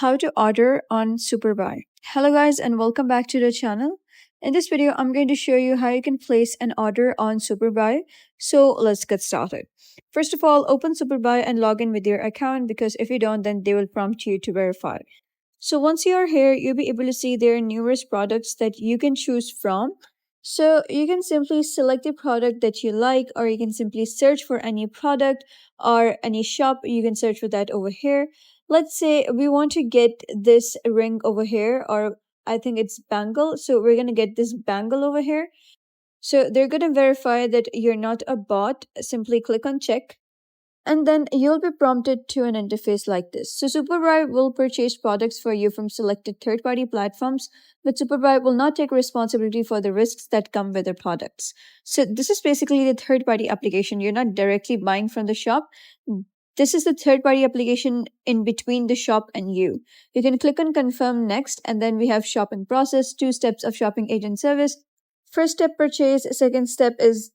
how to order on Superbuy. Hello guys and welcome back to the channel. In this video, I'm going to show you how you can place an order on Superbuy. So let's get started. First of all, open Superbuy and log in with your account because if you don't, then they will prompt you to verify. So once you are here, you'll be able to see there are numerous products that you can choose from. So you can simply select a product that you like, or you can simply search for any product or any shop. You can search for that over here. Let's say we want to get this ring over here, or I think it's bangle. So we're going to get this bangle over here. So they're going to verify that you're not a bot. Simply click on check, and then you'll be prompted to an interface like this. So Superbuy will purchase products for you from selected third-party platforms, but Superbuy will not take responsibility for the risks that come with their products. So this is basically the third-party application. You're not directly buying from the shop. This is the third-party application in between the shop and you. You can click on confirm next, and then we have shopping process, 2 steps of shopping agent service. First step purchase, second step is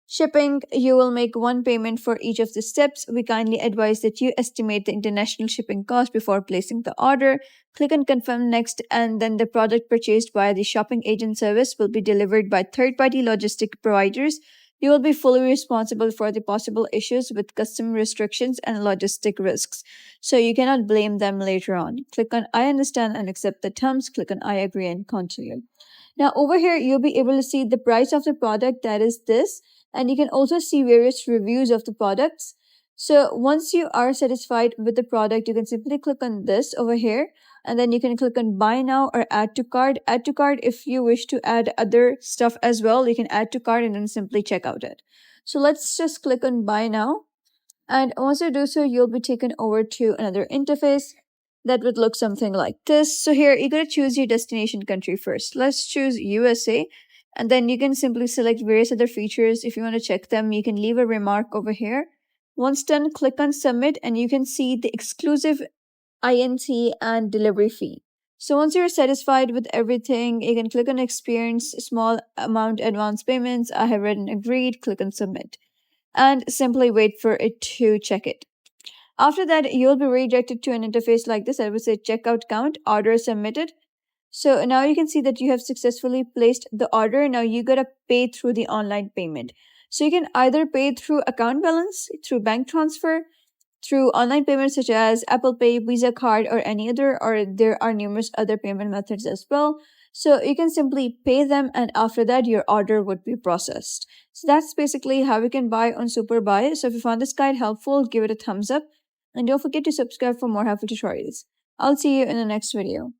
shipping. You will make one payment for each of the steps. We kindly advise that you estimate the international shipping cost before placing the order. Click on confirm next, and then the product purchased via the shopping agent service will be delivered by third-party logistic providers. You will be fully responsible for the possible issues with custom restrictions and logistic risks, so you cannot blame them later on. Click on I understand and accept the terms. Click on I agree and continue. Now over here, you'll be able to see the price of the product, that is this, and you can also see various reviews of the products. So once you are satisfied with the product, you can simply click on this over here, and then you can click on buy now or add to cart. Add to cart, if you wish to add other stuff as well, you can add to cart and then simply check out it. So let's just click on buy now, and once you do so, you'll be taken over to another interface that would look something like this. So here, you're going to choose your destination country first. Let's choose USA, and then you can simply select various other features. If you want to check them, you can leave a remark over here. Once done, click on submit, and you can see the exclusive INC and delivery fee. So once you're satisfied with everything, you can click on experience small amount advance payments. I have read and agreed. Click on submit, and simply wait for it to check it. After that, you'll be redirected to an interface like this. I would say checkout count, order submitted. So now you can see that you have successfully placed the order. Now you gotta pay through the online payment. So you can either pay through account balance, through bank transfer, through online payments such as Apple Pay, Visa card, or any other, or there are numerous other payment methods as well. So you can simply pay them, and after that, your order would be processed. So that's basically how you can buy on Superbuy. So if you found this guide helpful, give it a thumbs up, and don't forget to subscribe for more helpful tutorials. I'll see you in the next video.